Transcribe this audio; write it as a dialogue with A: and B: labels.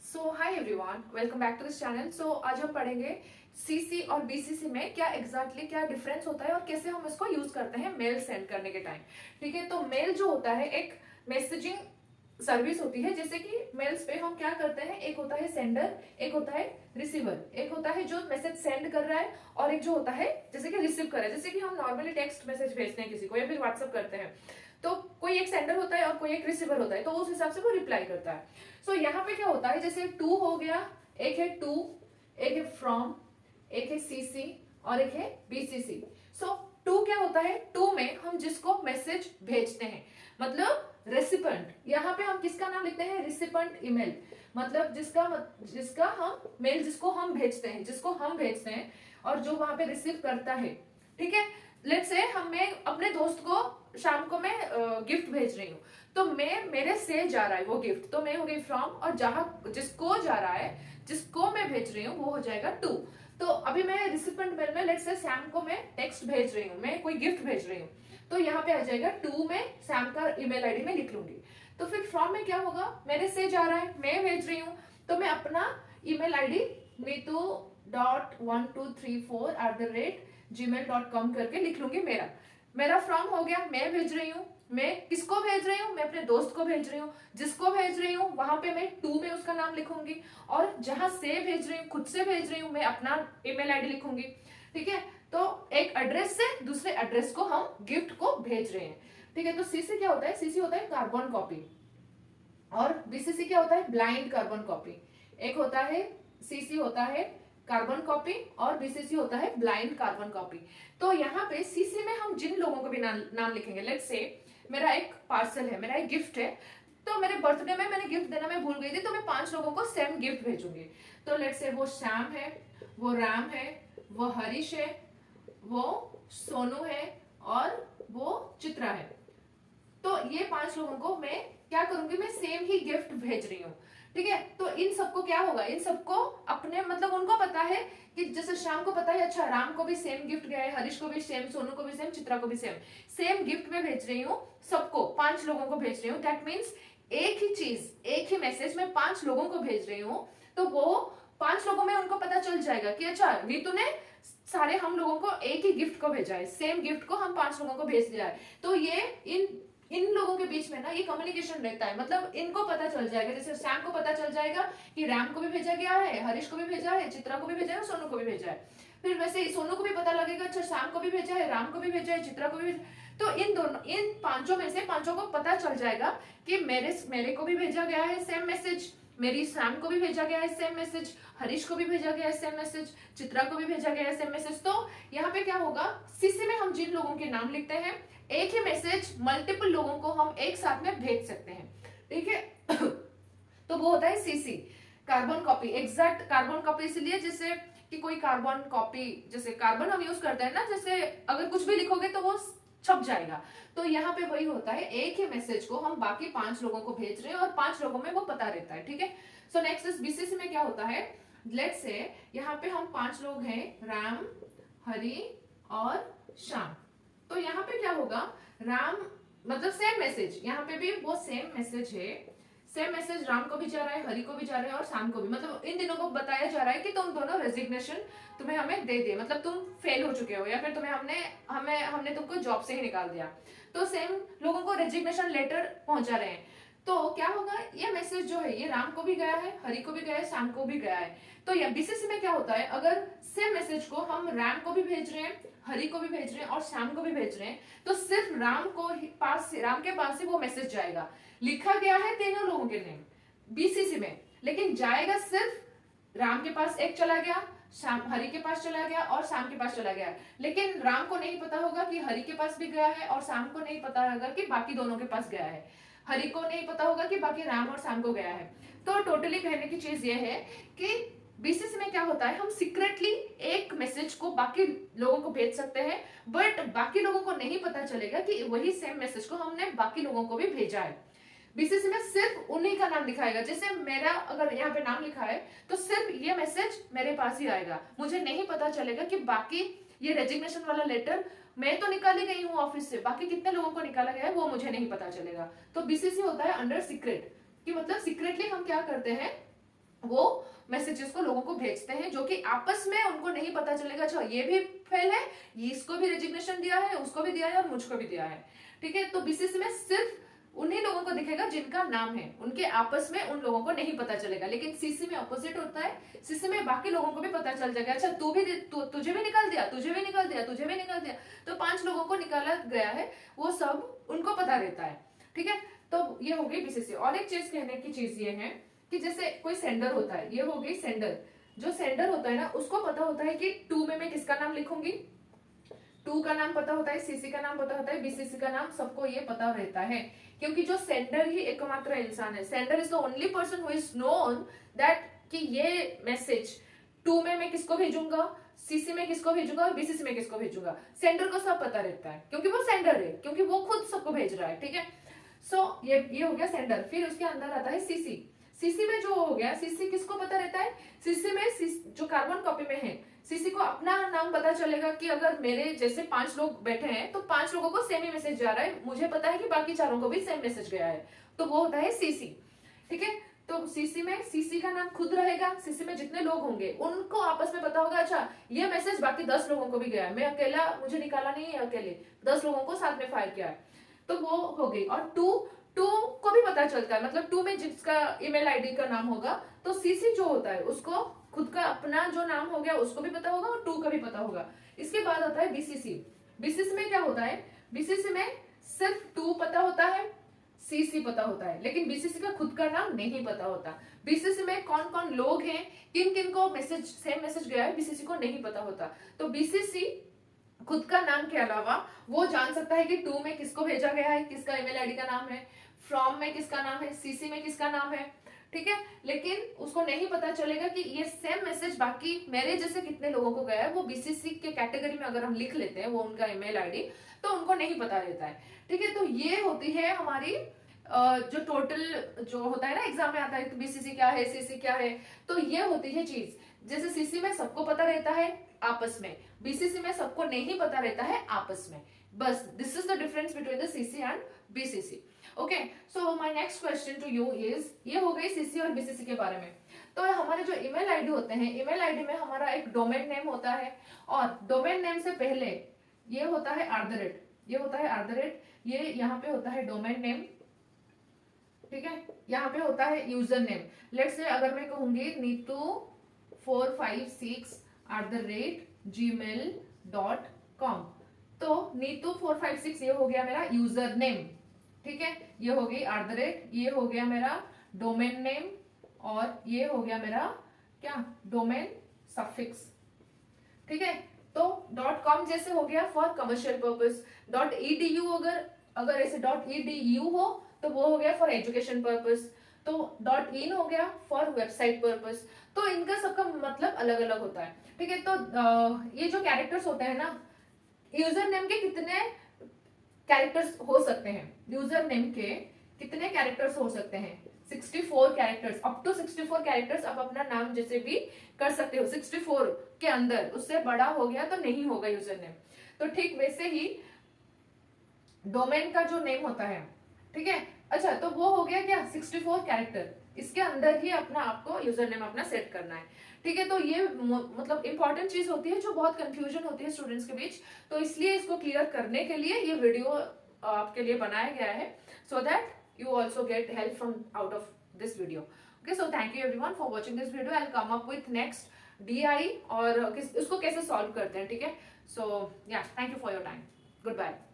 A: So hi everyone, welcome back to this channel. So आज हम पढ़ेंगे सीसी और बीसीसी में क्या क्या डिफरेंस होता है और कैसे हम इसको यूज करते हैं मेल सेंड करने के टाइम। ठीक है, तो मेल जो होता है एक मैसेजिंग सर्विस होती है। जैसे कि मेल्स पे हम क्या करते हैं, एक होता है सेंडर, एक होता है रिसीवर, एक होता है जो मैसेज सेंड कर रहा है और एक जो होता है जैसे कि रिसीव कर रहा है। जैसे कि हम नॉर्मली टेक्स्ट मैसेज भेजते हैं किसी को या फिर व्हाट्सअप करते हैं, तो कोई एक सेंडर होता है और कोई एक रिसीवर होता है, तो उस हिसाब से वो रिप्लाई करता है। सो यहाँ पे क्या होता है, जैसे टू हो गया, एक है टू, एक है फ्रॉम, एक है सीसी और एक है बीसीसी। सो टू क्या होता है, टू में हम जिसको मैसेज भेजते हैं मतलब रेसिपेंट, यहाँ पे हम किसका नाम लिखते हैं, रिसिपेंट ईमेल, मतलब जिसका हम मेल जिसको हम भेजते हैं और जो वहां पे रिसीव करता है। ठीक है, लेट्स से मैं अपने दोस्त को शाम को मैं गिफ्ट भेज रही हूँ, तो मैं मेरे से जा रहा है वो गिफ्ट, तो मैं हो गई फ्रॉम, और जहां जिसको जा रहा है, जिसको मैं भेज रही हूँ वो हो जाएगा टू। तो अभी मैं रिसिपेंट मेल में लेट्स से सैम को मैं टेक्स्ट भेज रही हूँ, मैं कोई गिफ्ट भेज रही हूँ, तो यहाँ पे आ जाएगा टू में सैम का ईमेल आईडी में लिख लूंगी। तो फिर फ्रॉम में क्या होगा, मेरे से जा रहा है, मैं भेज रही हूँ, तो मैं अपना ईमेल आईडी mitu.1234@gmail.com करके लिख लूंगी। मेरा फ्रॉम हो गया, मैं भेज रही हूँ, मैं किसको भेज रही हूँ, मैं अपने दोस्त को भेज रही हूँ, जिसको भेज रही हूँ वहां पे मैं टू में उसका नाम लिखूंगी, और जहां से भेज रही हूँ, खुद से भेज रही हूँ, मैं अपना ईमेल आईडी लिखूंगी। ठीक है, तो एक एड्रेस से दूसरे एड्रेस को हम गिफ्ट को भेज रहे हैं। ठीक है, तो सीसी क्या होता है, सीसी होता है कार्बन कॉपी, और बीसीसी क्या होता है, ब्लाइंड कार्बन कॉपी। एक होता है सीसी होता है कार्बन कॉपी और बीसीसी होता है ब्लाइंड कार्बन कॉपी। तो यहाँ पे सीसी में हम जिन लोगों को भी नाम लिखेंगे, लेट्स से मेरा एक पार्सल है, मेरा एक गिफ्ट है, तो मेरे बर्थडे में मैंने गिफ्ट देना मैं भूल गई थी, तो मैं 5 लोगों को सेम गिफ्ट भेजूंगी। तो लेट्स से वो श्याम है, वो राम है, वो हरीश है, वो सोनू है और वो चित्रा है। तो ये 5 लोगों को मैं क्या करूंगी, मैं सेम ही गिफ्ट भेज रही हूँ। ठीक है, तो इन सबको क्या होगा, इन सबको अपने मतलब उनको पता है कि जैसे श्याम को पता है अच्छा राम को भी सेम गिफ्ट गया है, हरीश को भी सेम, सोनू को भी सेम, चित्रा को भी सेम, सेम गिफ्ट में भेज रही हूँ, सबको 5 लोगों को भेज रही हूँ। दैट मीन्स एक ही चीज, एक ही मैसेज में 5 लोगों को भेज रही हूँ, तो वो 5 लोगों में उनको पता चल जाएगा कि अच्छा नीतू ने सारे हम लोगों को एक ही गिफ्ट को भेजा है, सेम गिफ्ट को हम 5 लोगों को भेज दिया है। तो ये इन लोगों के बीच में ना ये कम्युनिकेशन रहता है, मतलब इनको पता चल जाएगा, जैसे सैम को पता चल जाएगा कि रैम को भी भेजा गया है, हरीश को भी भेजा है, चित्रा को भी भेजा है, सोनू को भी भेजा है। फिर वैसे ही सोनू को भी पता लगेगा अच्छा सैम को भी भेजा है, राम को भी भेजा है, चित्रा को भी भेजा। तो इन पांचों में से पांचों को पता चल जाएगा कि मेरे को भी भेजा गया है सेम मैसेज, मेरी सैम को भी भेजा गया है सेम मैसेज, हरीश को भी भेजा गया है सेम मैसेज, चित्रा को भी भेजा गया है सेम मैसेज। तो यहाँ पे क्या होगा, सीसी में हम जिन लोगों के नाम लिखते हैं, एक ही मैसेज मल्टीपल लोगों को हम एक साथ में भेज सकते हैं। ठीक है तो वो होता है CC, carbon copy. Exact carbon copy इसलिए जैसे कि कोई कार्बन कॉपी, जैसे कार्बन हम यूज करते हैं ना, जैसे अगर कुछ भी लिखोगे तो वो छप जाएगा, तो यहाँ पे वही होता है, एक ही मैसेज को हम बाकी 5 लोगों को भेज रहे हैं और 5 लोगों में वो पता रहता है। ठीक है, सो नेक्स्ट इज बीसीसी में क्या होता है, लेट्स से यहाँ पे हम 5 लोग हैं, राम, हरि और श्याम। तो यहाँ पे क्या होगा, राम मतलब सेम मैसेज, यहाँ पे भी वो सेम मैसेज है, सेम मैसेज राम को भी जा रहा है, हरि को भी जा रहा है और श्याम को भी, मतलब इन दिनों को बताया जा रहा है कि तुम दोनों रेजिग्नेशन तुम्हें हमें दे दिए, मतलब तुम फेल हो चुके हो या फिर तुम्हें हमने तुमको जॉब से ही निकाल दिया, तो सेम लोगों को रेजिग्नेशन लेटर पहुंचा रहे हैं। तो क्या होगा, ये मैसेज जो है ये राम को भी गया है, हरि को भी गया है, श्याम को भी गया है। तो ये बीसीसी में क्या होता है, अगर सेम मैसेज को हम राम को भी भेज रहे हैं, हरि को भी भेज रहे हैं और श्याम को भी भेज रहे हैं, तो सिर्फ राम के पास ही वो मैसेज जाएगा। लिखा गया है तीनों लोगों के नेम बीसीसी में, लेकिन जाएगा सिर्फ राम के पास एक चला गया, हरि के पास चला गया और श्याम के पास चला गया, लेकिन राम को नहीं पता होगा कि हरि के पास भी गया है और श्याम को नहीं पता होगा कि बाकी दोनों के पास गया है, हरि को नहीं पता होगा कि बाकी राम और श्याम को गया है। तो टोटली कहने की चीज ये है कि बीसीसी में क्या होता है, हम सीक्रेटली एक मैसेज को बाकी लोगों को भेज सकते हैं, बट बाकी लोगों को नहीं पता चलेगा कि वही सेम मैसेज को हमने बाकी लोगों को भी भेजा है। बीसीसी में सिर्फ उन्हीं का नाम दिखाएगा, जैसे मेरा अगर यहाँ पे नाम लिखा है तो सिर्फ ये मैसेज मेरे पास ही आएगा, मुझे नहीं पता चलेगा कि बाकी ये रेजिग्नेशन वाला लेटर मैं तो निकाली गई हूँ ऑफिस से, बाकी कितने लोगों को निकाला गया है वो मुझे नहीं पता चलेगा। तो बीसीसी होता है अंडर सीक्रेट, कि मतलब सीक्रेटली हम क्या करते हैं, वो मैसेजेस को लोगों को भेजते हैं, जो कि आपस में उनको नहीं पता चलेगा अच्छा ये भी फेल है, ये इसको भी रेजिग्नेशन दिया है, उसको भी दिया है और मुझको भी दिया है। ठीक है, तो बीसीसी में सिर्फ उन्हीं लोगों को दिखेगा जिनका नाम है, उनके आपस में उन लोगों को नहीं पता चलेगा। लेकिन सीसी में अपोजिट होता है, सीसी में बाकी लोगों को भी पता चल जाएगा अच्छा तुझे भी निकाल दिया, तुझे भी निकाल दिया, तुझे भी निकाल दिया, तो 5 लोगों को निकाला गया है, वो सब उनको पता रहता है। ठीक है, तो ये हो गई बीसीसी। और एक चीज कहने की चीज ये है कि जैसे कोई सेंडर होता है, ये हो गई सेंडर, जो सेंडर होता है ना उसको पता होता है कि 2 में मैं किसका नाम लिखूंगी, 2 का नाम पता होता है, सीसी का नाम पता होता है, बीसीसी का नाम, सबको ये पता रहता है, क्योंकि जो सेंडर ही एकमात्र इंसान है, sender is the only person who is known that कि ये मैसेज 2 में मैं किसको भेजूंगा, सीसी में किसको भेजूंगा और बीसीसी में किसको भेजूंगा, सेंडर को सब पता रहता है, क्योंकि वो सेंडर है, क्योंकि वो खुद सबको भेज रहा है। ठीक है, सो ये हो गया सेंडर। फिर उसके अंदर आता है सीसी। सीसी में जो हो गया, सीसी किसको पता रहता है, सीसी में जो कार्बन कॉपी में है, सीसी को अपना नाम पता चलेगा कि अगर मेरे जैसे 5 लोग बैठे हैं तो 5 लोगों को सेम ही मैसेज जा रहा है, मुझे पता है कि बाकी चारों को भी सेम मैसेज गया है, तो वो होता है सीसी। ठीक है, तो सीसी में सीसी का नाम खुद रहेगा, सीसी में जितने लोग होंगे उनको आपस में पता होगा अच्छा ये मैसेज बाकी 10 लोगों को भी गया है, मैं अकेला, मुझे निकाला नहीं है, अकेले 10 लोगों को साथ में फायर किया है, तो वो हो गई। और 2 को भी पता चलता है, मतलब 2 में जिसका ईमेल आईडी का नाम होगा, तो सीसी जो होता है उसको खुद का अपना जो नाम हो गया उसको भी पता होगा और 2 का भी पता होगा। इसके बाद आता है बीसीसी। बीसीसी में क्या होता है, बीसीसी में सिर्फ 2 पता होता है, सीसी पता होता है, लेकिन बीसीसी का खुद का नाम नहीं पता होता। बीसीसी में कौन कौन लोग हैं, किन किन को मैसेज सेम मैसेज गया है, बीसीसी को नहीं पता होता। तो बीसीसी खुद का नाम के अलावा वो जान सकता है कि 2 में किसको भेजा गया है, किसका ईमेल आईडी का नाम है, फ्रॉम में किसका नाम है, सीसी में किसका नाम है। ठीक है, लेकिन उसको नहीं पता चलेगा कि ये सेम मैसेज बाकी मेरे जैसे कितने लोगों को गया है। वो बीसीसी के कैटेगरी में अगर हम लिख लेते हैं वो उनका ईमेल आईडी, तो उनको नहीं पता रहता है। ठीक है, तो ये होती है हमारी जो टोटल जो होता है ना एग्जाम में आता है, तो बीसीसी क्या है, सीसी क्या है, तो ये होती है चीज। जैसे सीसी में सबको पता रहता है आपस में, बीसीसी में सबको नहीं पता रहता है आपस में, बस this is the difference between the CC and BCC. Okay, so my next question to you is, ये हो गई सीसी और बीसीसी के बारे में। तो हमारे जो ईमेल आईडी होते हैं, ईमेल आईडी में हमारा एक डोमेन नेम होता है, और डोमेन नेम से पहले ये होता है @, ये होता है @, ये यहाँ पे होता है डोमेन नेम। ठीक है, यहाँ पे होता है यूजर नेम। लेट्स से अगर मैं कहूंगी neetu456@gmail.com, तो neetu456 ये हो गया मेरा यूजर नेम। ठीक है, ये हो गई @, ये हो गया मेरा डोमेन नेम, और ये हो गया मेरा क्या, डोमेन सफिक्स। ठीक है, तो .com जैसे हो गया फॉर कमर्शियल पर्पस, .edu अगर ऐसे .edu हो तो वो हो गया फॉर एजुकेशन पर्पस, तो .in हो गया फॉर वेबसाइट पर्पस। तो इनका सबका मतलब अलग अलग होता है। ठीक है, तो ये जो कैरेक्टर्स होते हैं ना, यूजर नेम के कितने कैरेक्टर्स हो सकते हैं, यूजर नेम के कितने कैरेक्टर्स हो सकते हैं, 64 कैरेक्टर्स, अप टू 64 कैरेक्टर्स आप अपना नाम जैसे भी कर सकते हो 64 के अंदर, उससे बड़ा हो गया तो नहीं होगा यूजर नेम। तो ठीक वैसे ही डोमेन का जो नेम होता है, ठीक है, अच्छा तो वो हो गया क्या 64 कैरेक्टर, इसके अंदर ही अपना आपको यूजर नेम अपना सेट करना है। ठीक है, तो ये मतलब इंपॉर्टेंट चीज होती है जो बहुत कंफ्यूजन होती है स्टूडेंट्स के बीच, तो इसलिए इसको क्लियर करने के लिए ये वीडियो आपके लिए बनाया गया है, so that you also get help from out of this video. Okay, so thank you everyone for watching this video. I'll come up with next DI और उसको कैसे solve करते हैं। ठीक है, so yeah, thank you for your time. Goodbye.